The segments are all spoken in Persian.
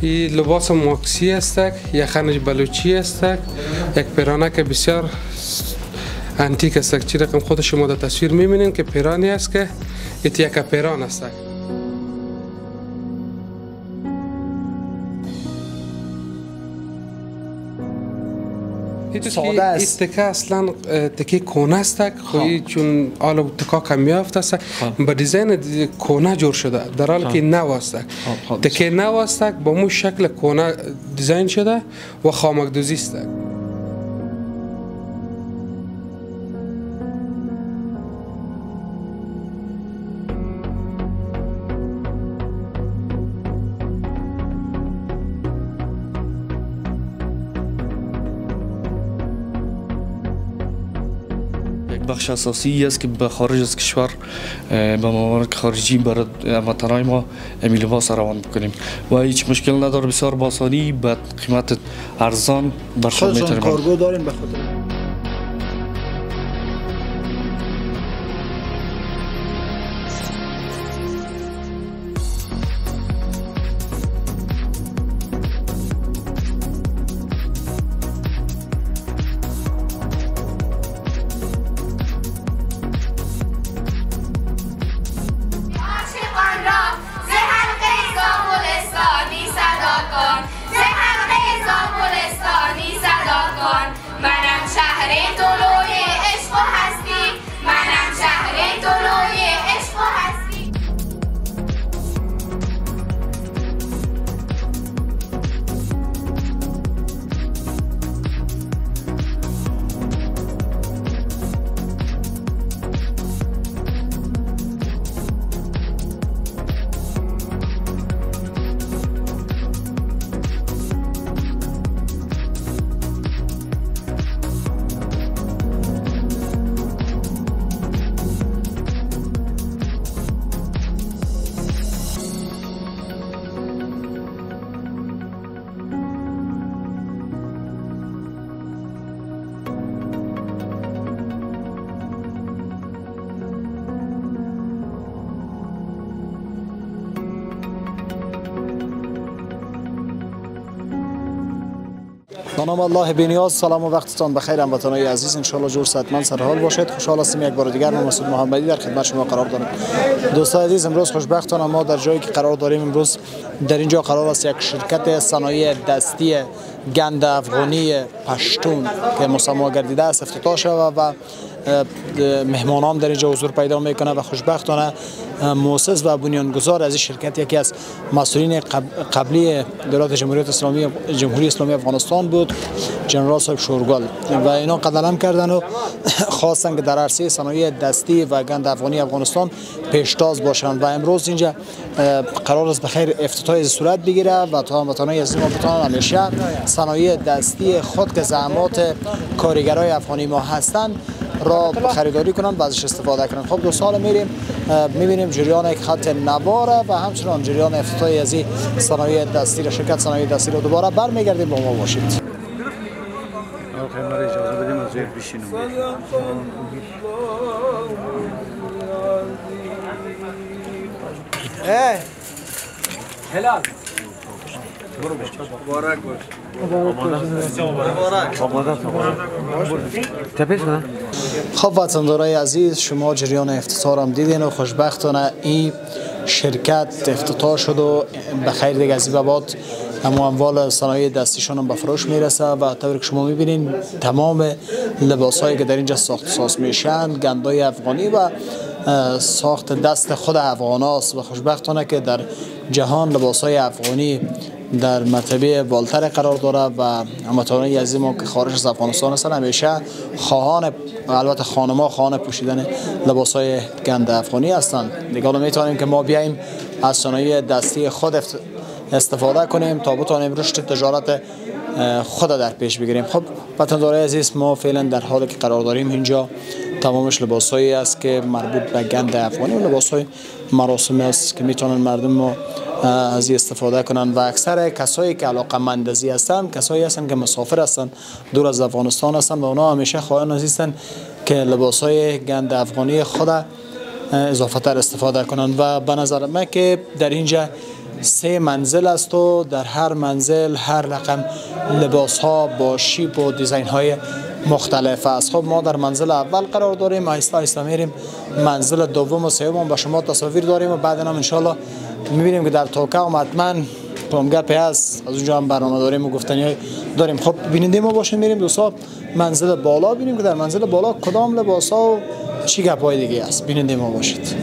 این لباس ماکسی است، یخنش بلوچی است، یک پیرانه که بسیار انتیک است. چی رقم خود شما در تصویر میبینین که پیرانی است که یک پیران است. ساده است. این تکه اصلا تکه کونه است، خویی چون آل تکا کمی یافت است با دیزاین کونه جور شده، در حالی که نو است. تکه نو است با مو شکل کونه دیزاین شده و خامک دوزی است. بخش اساسی است که به خارج از کشور به ممالک خارجی برای وطنای ما این لباس روان بکنیم و هیچ مشکل نداره، بسیار با آسانی به قیمت ارزان برشان میتونیم. کارگو دارین به خود؟ نام الله بینیاز. سلام و وقتتان بخیر هموطنان عزیز، ان شاء الله جور صحتمند سر حال باشید. خوشحال هستم یک بار دیگر من مسعود محمدی در خدمت شما قرار دارم. دوستان عزیز، امروز خوشبختانه ما در جایی که قرار داریم، امروز در اینجا قرار است یک شرکت صنایع دستی گند افغانی پشتون که مسما گردیده است افتتاح شود و مهمانان در اینجا حضور پیدا میکنه و خوشبختانه مؤسس و بنیانگذار از این شرکت یکی از مسئولین قبلی دولت جمهوری اسلامی افغانستان بود، جنرال صاحب شورگل، و اینا قدم کردن و خواستن که در عرصه صنایع دستی و گند افغانی افغانستان پیشتاز باشند و امروز اینجا قرار است بخیر افتتاح صورت بگیره و تا هموطنان عزیز ما بتوانند همیشه صنایع دستی خود که زحمات کارگرای افغانی ما هستند را خریداری کنند و ازش استفاده کنند. خب دوستان میبینیم جریان یک خط نواره و همچنان جریان افتتاحی از این صنایع دستی را، شرکت صنایع دستی را دوباره برمیگردیم. با ما باشید. اجازه بدیم از زیر بشینیم. هلال مبارک باش. خب وطندارای عزیز، شما جریان افتتاح را دیدین و خوشبختانه این شرکت افتتاح شد و بخیر دیگه از این به بعد اما اموال صنایع دستیشان هم به فروش میرسه و طوری که شما میبینین تمام لباسایی که در اینجا ساخت ساز میشن گندای افغانی و ساخت دست خود افغاناست و خوشبختانه که در جهان لباسای افغانی در مرتبه بالتر قرار داره و هموطنان عزیز ما که خارج از افغانستان هستند همیشه خواهان، البته خانم‌ها خواهان پوشیدن لباسای گند افغانی هستند. دیگه میتونیم که ما بیایم از صنایع دستی خود استفاده کنیم تا بتونیم رشد تجارت خود در پیش بگیریم. خب وطندارای عزیز، ما فعلا در حالی که قرار داریم اینجا تمامش لباسایی است که مربوط به گند افغانی و لباسای مراسمی است که میتونن مردم ما از این استفاده کنند و اکثر کسایی که علاقه‌مند از این هستند کسایی هستند که مسافر هستند، دور از افغانستان هستند و اونا همیشه خواهان هستند که لباسای گند افغانی خود اضافه تر استفاده کنند و به نظر من که در اینجا 3 منزل است و در هر منزل هر رقم لباس ها با شیپ و دیزاین های مختلف است. خب ما در منزل اول قرار داریم، آهسته آهسته میریم منزل دوم و سوم با شما تصاویر داریم و بعد هم انشالله میبینیم که در توکا و حتما گپی هست از اونجا هم برنامه داریم و گفتنی داریم. خب بیننده ما باشین، میریم دوستا منزل بالا ببینیم که در منزل بالا کدام لباس ها و چی گپای دیگه است. بیننده ما باشید.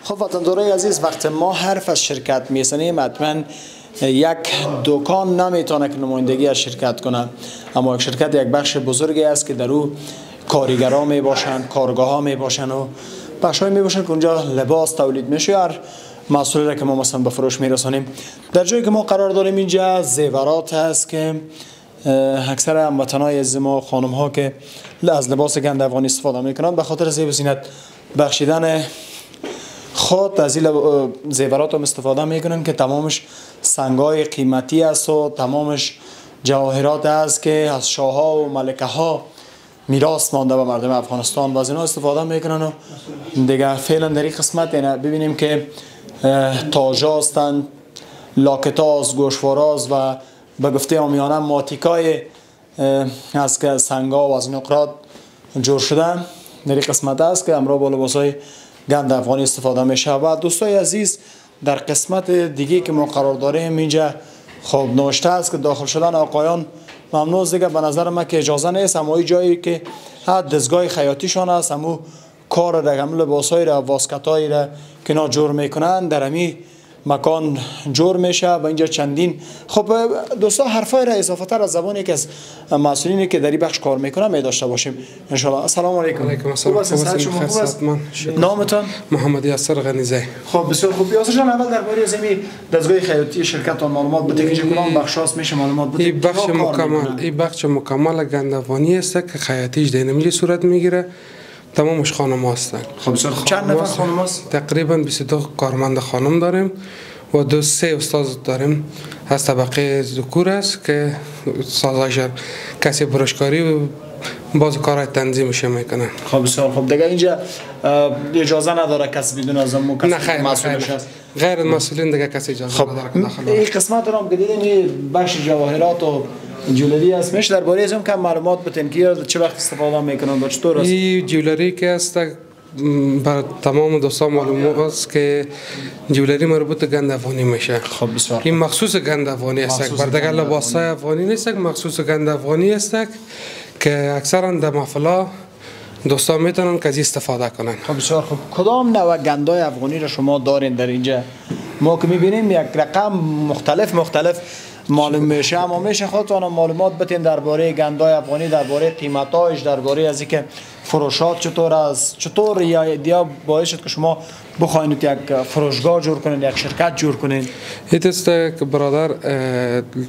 خب وطندارای عزیز، وقت ما حرف از شرکت میزنیم حتما یک دکان نمیتونه که نمایندگی از شرکت کنه، اما یک شرکت یک بخش بزرگی است که در او کارگران می باشند، کارگاه ها می باشند و بخش های می باشند که اونجا لباس تولید میشه، هر محصولی را که ما مثلا به فروش میرسانیم. در جایی که ما قرار داریم اینجا زیورات هست که اکثر هموطنان از ما خانم ها که از لباس گند افغانی استفاده میکنند به خاطر زیب و زینت بخشیدن خود از این زیورات هم استفاده میکنن که تمامش سنگای قیمتی است و تمامش جواهرات است که از شاه ها و ملکه ها میراث مانده به مردم افغانستان و از اینا استفاده میکنن. و دیگه فعلا در این قسمت اینا ببینیم که تاج هستند، لاکتاز، گوشواراز و به گفته عامیانه ماتیکای از که سنگا و از نقرات جور شدن. در این قسمت است که امروز با لباسای گند افغانی استفاده میشه. و دوستای عزیز در قسمت دیگه که ما قرار داریم اینجا خب نوشته است که داخل شدن آقایان ممنوع دیگه به نظر من که اجازه نیست، اما این جایی که دستگاه خیاطیشان است، اما کار رقم لباسای را واسکتای را که نا جور میکنن در امی مکان جور میشه و اینجا چندین. خب دوستا حرفای را اضافه تر از زبان یکی از مسئولینی که در این بخش کار میکنه می داشته باشیم ان شاء الله. السلام علیکم. علیکم السلام. نامتون؟ محمد یاسر غنیزی. خب بسیار خوب. یاسر جان، اول درباره از این دستگاه خیاطی شرکت معلومات بده که کدام بخشاست میشه معلومات بده. این بخش مکمل گند افغانی است که خیاطیش در اینجا صورت میگیره. تمامش خانم هستند. خب چند نفر خانم هست؟ تقریبا 22 کارمند خانم داریم و 2-3 استاد داریم از طبقه ذکور است که سازش کسی برشکاری و باز کارهای تنظیمش میکنن. خب بسیار خوب. دیگه اینجا اجازه نداره کسی بدون از ما کسی مسئولش هست؟ غیر مسئولین دیگه کسی اجازه نداره داخل. این قسمت رو هم که دیدیم این بخش جواهرات و جولری است. میشه درباره از اون کم معلومات بدین که چه وقت استفاده میکنن و چطور است؟ این جولری که است بر تمام دوستان معلومات است که جولری مربوط به گند افغانی میشه. خب بسیار این مخصوص گند افغانی است، بر دیگر لباسای افغانی نیست، مخصوص گند افغانی است که اکثرا در محفلا دوستان میتونن که از استفاده کنن. خب بسیار خوب. کدام نوع گندای افغانی را شما دارین در اینجا؟ ما که میبینیم یک رقم مختلف معلوم میشه، اما میشه خودتون معلومات بدین درباره گندای افغانی، درباره قیمتاش، درباره از اینکه فروشات چطور است، چطور یا باعث شد که شما بخواید یک فروشگاه جور کنین، یک شرکت جور کنین؟ این است که برادر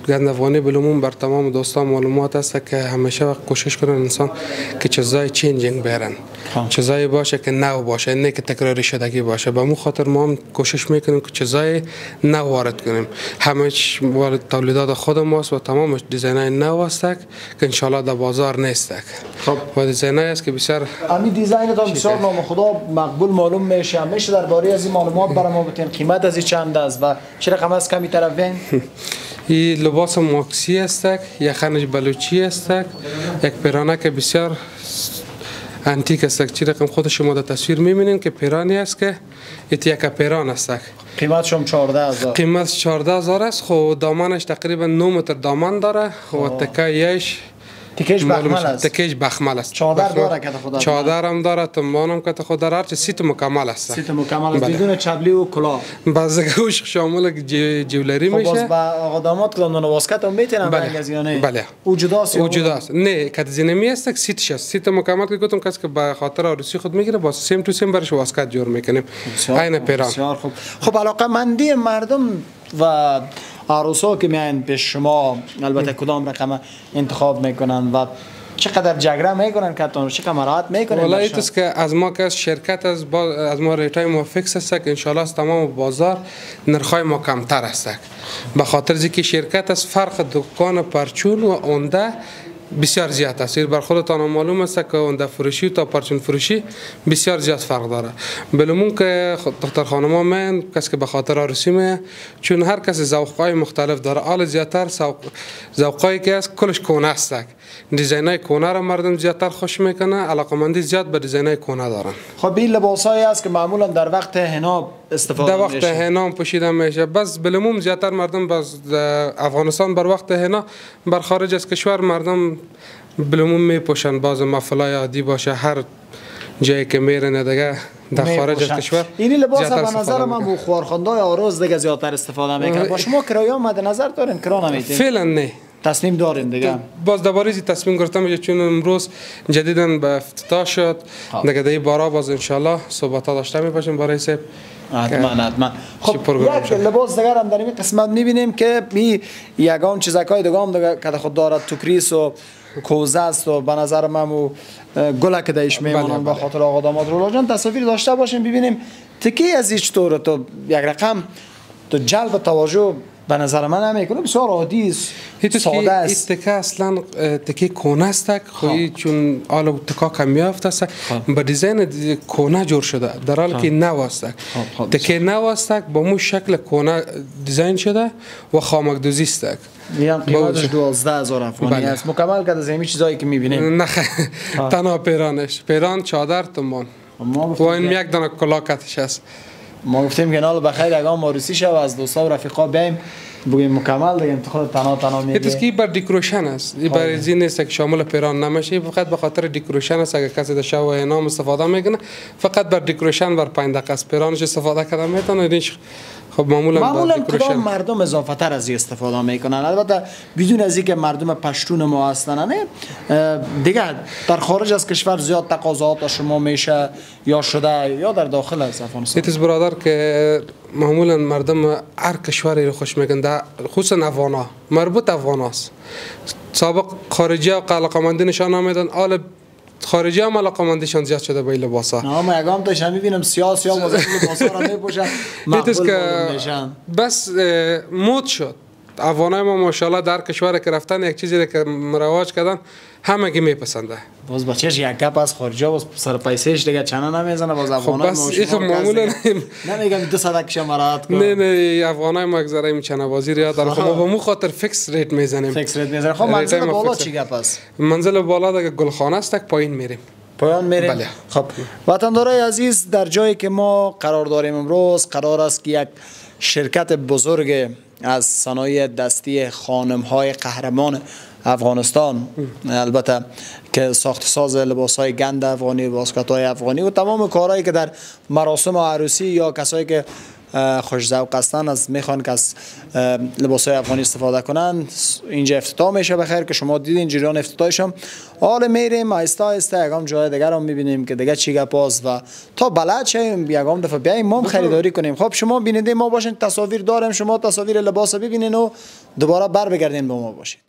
گند افغانی بالعموم بر تمام دوستان معلومات است که همیشه وقت کوشش کنن انسان که چیزای چینجینگ بیارن، چیزایی باشه که نو باشه، نه که تکراری شدگی باشه. به مو خاطر ما هم کوشش میکنیم که چیزای نو وارد کنیم. همه وارد تولیدات خود ماست و تمامش دیزاینای نو است که ان شاء الله در بازار نیست. خب و دیزاینای است که بسیار همین دیزاین تا بسیار نام خدا مقبول معلوم میشه. میشه درباره از این معلومات برای ما بتین؟ قیمت از این چند است و چه رقم است کمی طرف بین؟ این لباس ماکسی است، یک خنج بلوچی است، یک پیرانه که بسیار انتیک است. چه رقم خود شما در تصویر میبینین که پیرانی است که یک پیران است قیمتش هم 14000. قیمتش 14000 است. خب دامنش تقریبا 9 متر دامن داره و تکایش تکیش بخمل است. تکیش بخمل است. چادر داره که خدا. چادر هم داره، تنبان هم که خدا داره، چه سیت مکمل است. سیت مکمل است بدون چبلی و کلاه. بازگوش شامل جولری میشه. خب باز با آقا داماد کدام دونه واسکت هم میتونن رنگ یا نه؟ بله. او جداست. او جداست. نه کت زینمی است که سیتش است. سیت مکمل که گفتم کسی که به خاطر عروسی خود میگیره با سیم تو سیم برش واسکت جور میکنیم. عین پیران. بسیار خوب. خب علاقه مندی مردم و عروسا که میان پیش شما البته کدام رقم انتخاب میکنن و چقدر جگره میکنن که تون چقدر مراحت میکنن؟ والله ایتست که از ما که شرکت از ما ریتای ما فیکس است که انشالله از تمام بازار نرخای ما کمتر است. به خاطر اینکه شرکت از فرق دکان پرچون و اونده بسیار زیاد است. بر خودتان معلوم است که اونده فروشی تا پرچون فروشی بسیار زیاد فرق داره. بلمون که دختر خانم ها من کسی که به خاطر عروسی می چون هر کسی ذوق‌های مختلف داره. حال زیادتر ذوق‌هایی که است کلش کهنه است. دیزاینای کهنه را مردم زیادتر خوش میکنه، علاقه‌مندی زیاد به دیزاینای کهنه دارن. خب این لباسایی است که معمولا در وقت حنا استفاده میشه. در وقت حنا پوشیده میشه. بس بلموم زیادتر مردم باز افغانستان بر وقت حنا بر خارج از کشور مردم بلموم میپوشن. باز محفلای عادی باشه هر جایی که میرن دیگه در خارج از کشور. این لباس به نظر من بو خوارخوندای آروز دیگه زیادتر استفاده میکنن. با شما کرایه مد نظر دارین کرا نمیتین؟ فعلا نه. تصمیم دارین دیگه؟ باز درباره این تصمیم گرفتم میشه چون امروز جدیداً به افتتاح شد. دیگه دی بارا باز انشالله صحبت ها داشته میباشیم برای سب. حتما. خب یک لباس دیگر هم در این قسمت میبینیم که می یگان چیزکای دیگه هم که خود دارد توکریس و کوزه است و به نظر من و گله که دیش میمونن با خاطر آقا داماد رولا جان تصاویر داشته باشیم ببینیم تکی از هیچ طور تو یک رقم تو جلب توجه به نظر من نمیکنه. بسیار عادی است، ساده است. این تکه اصلا تکه کهنه است. خوی چون آل تکا کم یافته است با دیزاین کهنه جور شده در حالی که نو است. تکه نو است با مو شکل کهنه دیزاین شده و خامک دوزی است. میگم قیمتش 12000 افغانی است. مکمل کرده زمین چیزایی که میبینیم. نه تنها پیرانش، پیران چادر تنبان و این یک دانه کلاکتش است. ما گفتیم که نال بخیر اگام عروسی شو از دوستا و رفیقا بیایم بگیم مکمل دیگه خود تنها میگه. این که بر دکوریشن است. این بر این نیست که شامل پیران نمیشه، فقط به خاطر دکوریشن است. اگه کسی در شو و انام استفاده میکنه فقط بر دکوریشن بر 5 دقیقه است پیرانش استفاده کرده میتونه. خب معمولا کدام مردم اضافه تر از این استفاده میکنن؟ البته بدون از اینکه مردم پشتون ما هستن نه دیگه در خارج از کشور زیاد تقاضاات شما میشه یا شده یا در داخل از افغانستان؟ ایتز برادر که معمولا مردم هر کشوری رو خوش میگن، خصوصا افغانا مربوط افغاناست. سابق خارجی ها علاقه‌مندی نشان نمیدن، حالا خارجی هم علاقه‌مندیشان زیاد شده به این لباسا. ما یگام داشتم میبینم سیاسی ها واسه لباسا رو میپوشن مقبول میشن. بس مود شد. افغانای ما ماشاءالله در کشور که رفتن یک چیزی که رواج کردن همگی میپسنده. باز بچه‌ش یک گپ از خارجا باز سر پیسهش دیگه چنه نمیزنه. باز افغانای ما خب معمولا نمیگم 200 کش مراحت کنه. نه افغانای ما گذره این چنه بازی ریا داره. خب با مو خاطر فیکس ریت میزنیم. فیکس ریت میزنیم. خب منزل بالا چی گپ است؟ منزل بالا دیگه گلخانه است، پایین میریم. پایان میریم. بله. خب وطندارای عزیز در جایی که ما قرار داریم امروز قرار است که یک شرکت بزرگ از صنایع دستی خانم‌های قهرمان افغانستان البته که ساخت ساز لباس‌های گند افغانی، باسکت‌های افغانی و تمام کارهایی که در مراسم عروسی یا کسایی که خوش ذوق هستن از میخوان که از لباس‌های افغانی استفاده کنن اینجا افتتاح میشه. بخیر که شما دیدین جریان افتتاحش هم. حالا میریم آهسته آهسته یگام جای دیگر هم میبینیم که دیگه چی گپاست و تا بلد شیم یگام دفعه بیایم ما خریداری کنیم. خب شما بیننده ما باشین، تصاویر داریم، شما تصاویر لباس ببینین و دوباره بر بگردین با ما باشین.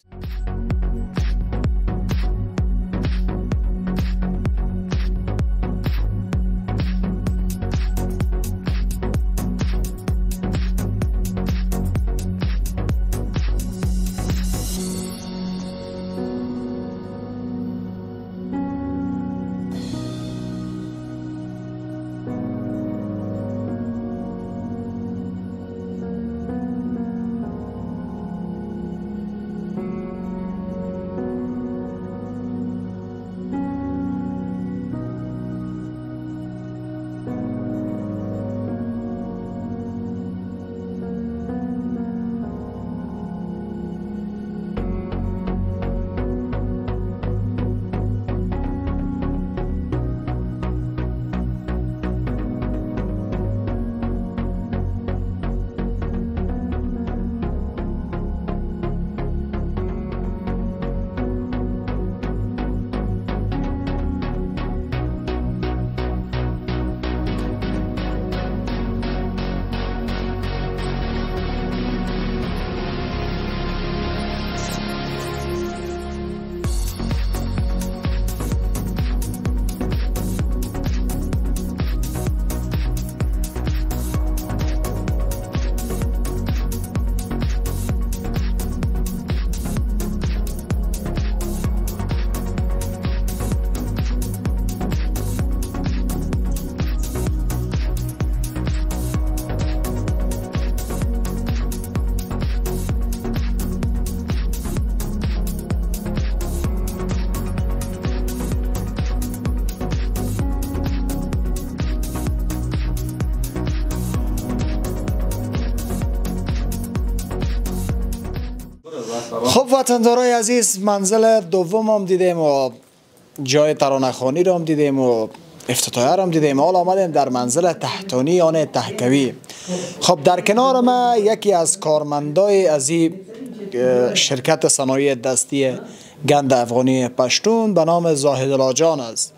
خب وطندارای عزیز، منزل دوم هم دیدیم و جای ترانه‌خوانی رو هم دیدیم و افتتاحیه رو هم دیدیم. حالا آمدیم در منزل تحتانی یعنی تهکوی. خب در کنار ما یکی از کارمندای از این شرکت صنایع دستی گند افغانی پشتون به نام زاهدالله جان است.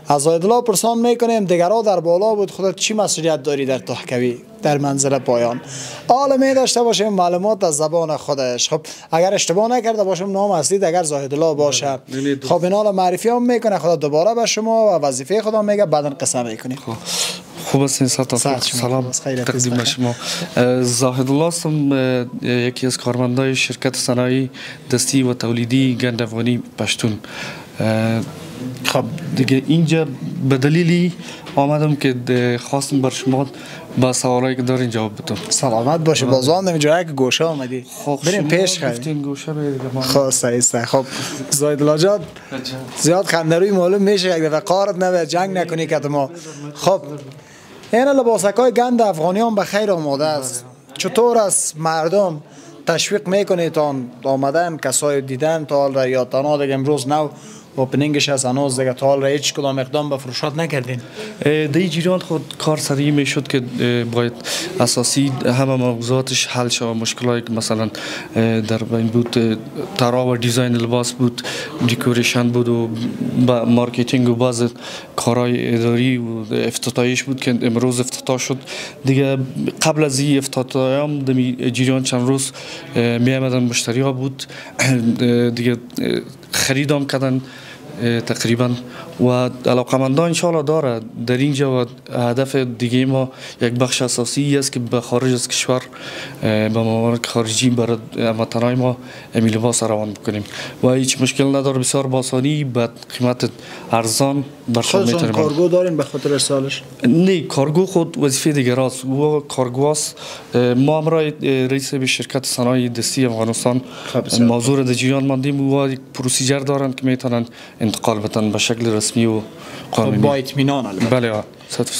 از زاهدالله پرسان میکنیم دیگرها در بالا بود، خودت چی مسئولیت داری در تهکوی در منزل پایان؟ حالا می داشته باشیم معلومات از زبان خودش. خب اگر اشتباه نکرده باشم نام اصلی اگر زاهدالله باشه. خب این حالا معرفی هم میکنه خدا دوباره به شما و وظیفه خدا میگه بعدن قصه میکنیم. خوب هستین سلام تقدیم شما. زاهدالله هستم، یکی از کارمندای شرکت صنایع دستی و تولیدی گند افغانی پشتون. خب دیگه اینجا به دلیلی آمدم که خواستم بر شما با سوالایی که دارین جواب بدم. سلامت باشه. بازوان نمیجوره که گوشه آمدی. بریم پیش خیلی. خب سعیسته. خب زاهدالله جان زیاد خندروی معلوم میشه یک دفعه قارت نباید جنگ نکنی که ما. خب این لباسکای گند افغانی هم به خیر آماده است. چطور از مردم تشویق میکنید تا آمدن کسای دیدن تا حال را یا تنها دیگه امروز نو اوپنینگش از هنوز دیگه تا حال را هیچ کدام اقدام به فروشات نکردین؟ در جریان خود کار سریع میشد که باید اساسی همه موضوعاتش حل شد. مشکلاتی که مثلا در بین بود طراح و دیزاین لباس بود، دکوریشن بود و مارکتینگ و بعض کارهای اداری و افتتاحیش بود که امروز افتتاح شد. دیگه قبل از این افتتاح هم در جریان چند روز می آمدن مشتری ها بود، دیگه خریدم کردن تقریبا و علاقمندان انشاءالله داره در اینجا. و هدف دیگه ما یک بخش اساسی است که به خارج از کشور به ممالک خارجی برای هموطنان ما امی لباس روان بکنیم و هیچ مشکل نداره، بسیار با آسانی به قیمت ارزان برشان میتونیم. خودتون کارگو دارین به خاطر ارسالش؟ نه، کارگو خود وظیفه دیگر است. و کارگواست ما همراه رئیس شرکت صنایع دستی افغانستان موضوع در جریان ماندیم و یک پروسیجر دارن که میتونن انتقال بدن به شکل رسمی و قانونی با اطمینان. بله.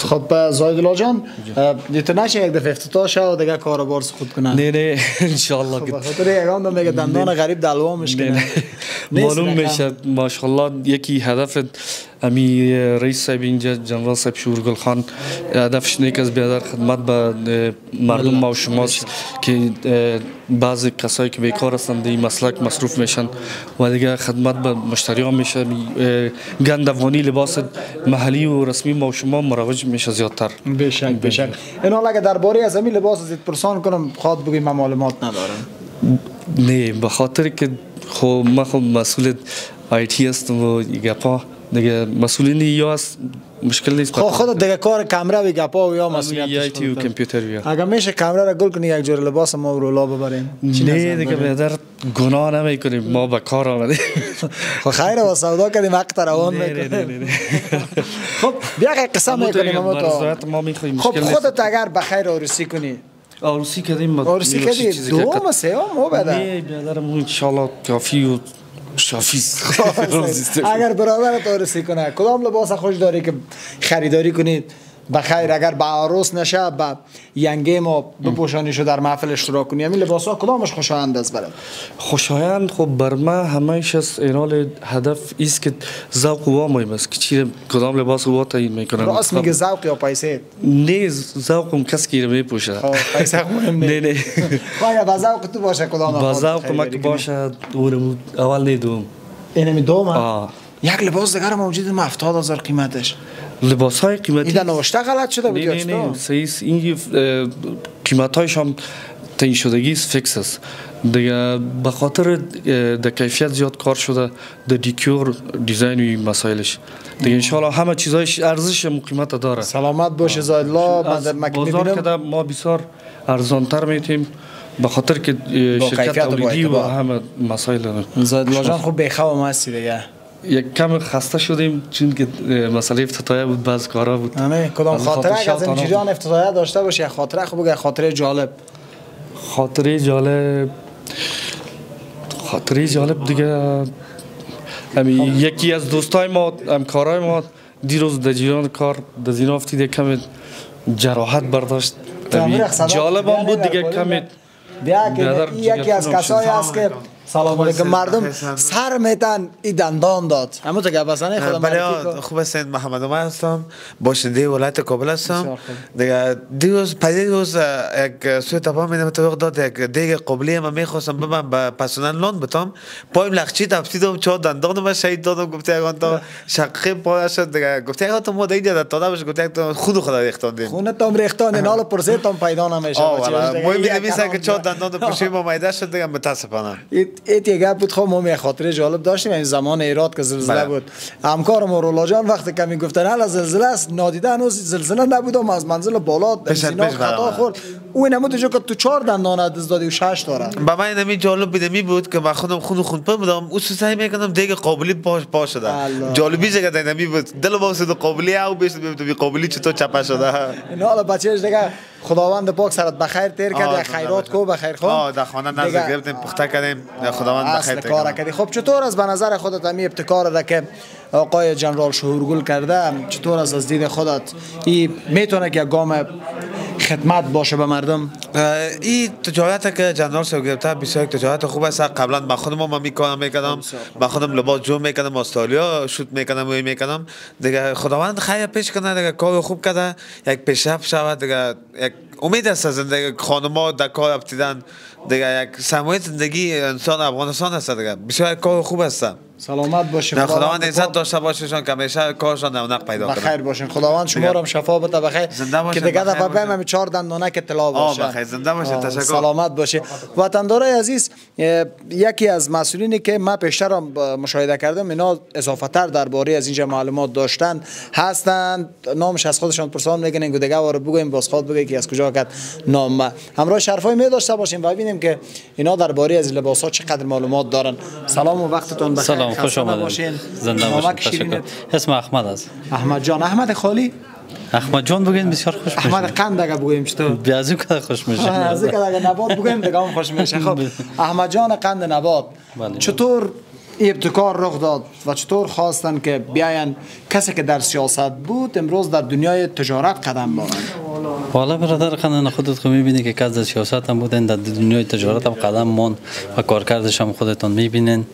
خب زاهدالله جان دیت نشه یک دفعه افتتاح شد و دیگه کاروبار سقوط کنه؟ نه ان شاء الله. به خاطر یگان دم میگه دندان غریب دلوامش کنه. معلوم میشه ماشاءالله. یکی هدف امی رئیس صاحب اینجا جنرال صاحب شورگل خان هدفش نیک از بیادر خدمت به مردم ما و شماست که بعضی کسایی که بیکار هستند در این مسلک مصروف میشن و دیگه خدمت به مشتری ها میشه. گند افغانی لباس محلی و رسمی ما و شما مروج میشه زیادتر. بشک. این حالا اگه درباره از همین لباس ازت پرسان کنم خواهد بگوی من معلومات ندارم. نه، به خاطر که من خود مسئول IT هستم و گپا دیگه مسئولین یا است مشکل نیست. خودت دیگه کار کامرا و گپا و یا مسئولیت IT و کامپیوتر بیا. اگه میشه کامرا را گل کنی یک جور لباس ما رو لا ببریم. نه دیگه بیادر گناه نمیکنیم، ما به کار آمدیم. خب خیره و سودا کردیم وقت روان میکنیم. خب بیا که قصه میکنیم ما میخوایم. خب خودت اگر بخیر عروسی کنی عروسی کردیم. عروسی کردی دوم سوم مو بده. نه بیادرم ان شاء الله کافی و شافی. اگر برادرت عروسی کنه کدام لباس خوش داری که خریداری کنید بخیر اگر با عروس نشه با ینگه ما بپوشانیشو در محفل اشتراک کنی؟ همین لباسا کدامش خوشایند است برات؟ خوشایند خب بر من همش از اینال هدف است که ذوق و مهم است که چی کدام لباس و تعیین میکنن. راست میگه ذوق یا پیسه؟ نه، ذوقم کسی که میپوشه. پیسه مهم نه. باید با ذوق تو باشه کدام؟ با ذوق ما که باشه اول نه دوم. اینمی دوم؟ یک لباس دیگر موجود 70,000 قیمتش. لباس های قیمتی این نوشته غلط شده بود یا چطور؟ نه صحیح. این قیمت هایش هم تعیین شدگی فیکس است دیگه. به خاطر در کیفیت زیاد کار شده در دیکور دیزاین و مسائلش دیگه. ان شاء الله همه چیزایش ارزش و قیمت داره. سلامت باشه زاهدالله. من در مکه میبینم ما بسیار ارزان تر میتیم به خاطر که شرکت تولیدی و همه مسائل داره. زاهدالله جان خوب بیخوام هستی دیگه. یک کم خسته شدیم چون که مسئله افتتاحیه بود، بعض کارا بود. نه کدام خاطره از این جریان افتتاحیه داشته باشی؟ یک خاطره خوب بگو، خاطره جالب. خاطره جالب دیگه یکی از دوستای ما همکارای ما دیروز در جریان کار در زینا افتید کم جراحت برداشت. جالب هم بود دیگه کم. یکی از کسایی است که سلام علیکم. مردم سر میتن ای دندان داد همون تو گپ بزنه. خدا بله خوب هستین. محمد عمر هستم، باشنده ولایت کابل هستم. دیگه دیروز یک سوی تفاهم میدم تو داد یک دیگه قبلی من میخواستم ببرم به پرسنل لون بتام پایم لخچی تفسیدم چهار دندانم من شهید دادم. گفته اگه تا شقه پا شد دیگه گفته اگه تو ما دیگه داده باشه. گفته تو خدا ریختاندین خونتام ریختاندین حالا پرسیدم پیدا نمیشه. ما می‌نویسه که چهار دندان پشت ما میده شد دیگه متاسفانه. ایت یه گپ بود. خب ما خاطره جالب داشتیم این زمان ایراد که زلزله بود. همکارم رولا جان وقتی که میگفتن حالا زلزله است نادیده هنوز زلزله نبود از منزل بالا زینا خطا خورد. او نمود جو که تو 4 دندان از دادی و 6 داره. با من نمی جالب بود که من خودم خون پر بودم. او سعی میکنم دیگه قابلی پا شده. جالبی جگه نمی بود. دل با سود قابلی او بیش بی قابلی چطور چپا شده. اینا حالا بچه‌اش دیگه خداوند پاک سرت بخیر تیر کرد. خیرات کو بخیر خون. در خانه نزد گرفتیم پخته کردیم. خداوند بخیر کار کردی. خب چطور از به نظر خودت می ابتکار را که آقای جنرال شهورگل کرده چطور از دید خودت این میتونه که گام خدمت باشه به مردم؟ این تجارت که جنرال شو گرفته بسیار تجارت خوب است. قبلا من خودم میکردم من خودم لباس جو میکردم استرالیا شوت میکردم دیگه خداوند خیر پیش کنه دیگه کار خوب کرده یک پیشرفت شود دیگه یک امید است زندگی خانم‌ها در کار افتیدن دیگه یک سرمایه زندگی انسان افغانستان است دیگه بسیار کار خوب است. سلامت باشین. خداوند عزت داشته باشین که همیشه کارشان رونق پیدا کنه. بخیر باشین. خداوند شما را شفا بده بخیر. که دیگه دفعه بعد 4 دندانه که اطلاع باشه. بخیر زنده باشین. تشکر. سلامت باشه. وطندارای عزیز یکی از مسئولینی که ما پیشتر مشاهده کردم اینا اضافه تر درباره از اینجا معلومات داشتن هستند. نامش از خودشان پرسان میکنن که دیگه وارو بگویم باز خود بگه که از کجا کرد نام. همراه شرفای می داشته باشیم و ببینیم که اینا درباره از لباسات چقدر معلومات دارن. سلام و وقتتون بخیر. سلام خوش آمدید. زنده باشید. تشکر. اسم احمد است. احمد جان. احمد خالی احمد جان بگین بسیار خوش میشه. احمد قند اگه بگویم چطور؟ بیازو که خوش میشه. از اینکه اگه نبات بگویم دیگه هم خوش میشه. خب احمد جان قند نبات چطور ابتکار رخ داد و چطور خواستن که بیاین کسی که در سیاست بود امروز در دنیای تجارت قدم بارند؟ والا برادر خانه خودت خو میبینی که کس در سیاست هم بودن در دنیای تجارت هم قدم مان و کارکردش هم خودتون میبینین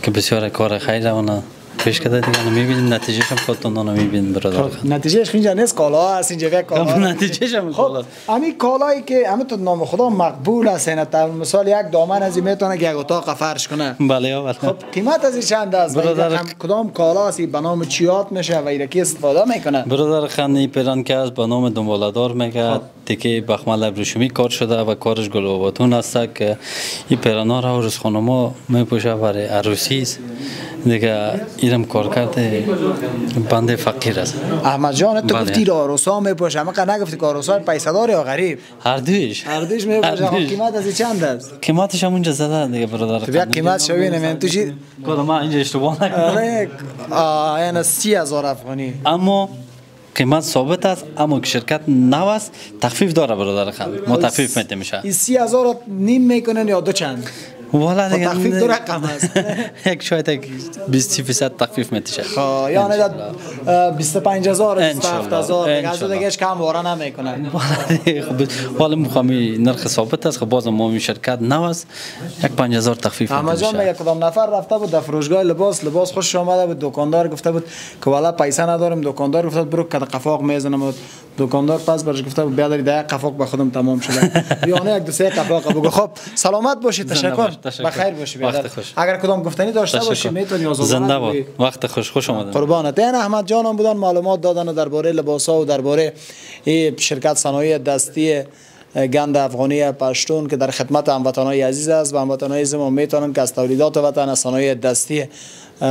که بسیار کار خیر اونه پیش کرده دیگه میبینیم نتیجهش هم خودتون میبینین برادر. نتیجهش اینجا نیست کالا هست اینجا یک کالا. نتیجهش هم خب همین کالایی که همین تو نام خدا مقبول است نه مثال یک دامن از این میتونه که یک اتاق فرش کنه. بله بله. خب قیمت از این چند است؟ برادر کدام کالا است به نام چیات میشه و ایرکی استفاده میکنه؟ برادر خانی پیران که از به نام دنبالدار میگه تیکه بخمل ابروشمی کار شده و کارش گلوباتون است که این پیرانا را روز خانما میپوشه برای عروسی است دیگه. اینم کار کرده بنده فقیر است. احمد جان تو گفتی عروسا میپوشه اما که نگفتی که عروسا پیسه دار یا غریب؟ هر دویش میپوشه. قیمت از چند است؟ قیمتش هم اونجا زده دیگه برادر. تو یک قیمت شو ببینم تو چی کدام اینجا اشتباه نکنم. یعنی 30,000 افغانی. اما قیمت ثابت است اما که شرکت نو است تخفیف داره برادر خان. ما تخفیف میده میشه. این 30,000 نیم میکنن یا دو چند؟ والا دیگه تخفیف دو رقم است. یک شاید 20% تخفیف میشه. یعنی 25,000 27,000 از دیگه کم واره نمیکنن. والا میخوام نرخ ثابت است. خب باز ما این شرکت نو است یک 5,000 تخفیف میشه. اما جان میگه کدام نفر رفته بود در فروشگاه لباس خوش آمده بود دکاندار گفته بود که والا پیسه ندارم. دکاندار گفت برو که قفاق میزنم. دکاندار پس برش گفته بود بیا در دقیقه قفاق به خودم تمام شده. یعنی یک دو سه قفاق بگو. خب سلامت باشید. تشکر. بخیر باشی بیادر. اگر کدام گفتنی داشته باشی میتونی آزادانه زنده باد. وقت خوش آمدید. قربانت. این احمد جانم بودن معلومات دادن درباره لباسا و درباره این شرکت صنایع دستی گند افغانی پشتون که در خدمت هموطنان عزیز است و هموطنان عزیز ما میتونن که از تولیدات وطن از صنایع دستی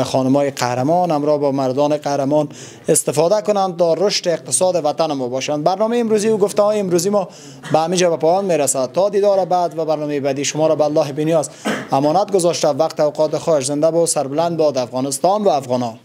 خانمای قهرمان همراه با مردان قهرمان استفاده کنند تا رشد اقتصاد وطن ما باشند. برنامه امروزی و گفته‌های امروزی ما به همینجا به پایان میرسد. تا دیدار بعد و برنامه بعدی شما را به الله بی‌نیاز امانت گذاشته. وقت اوقات خوش. زنده باد سربلند باد افغانستان و افغانان.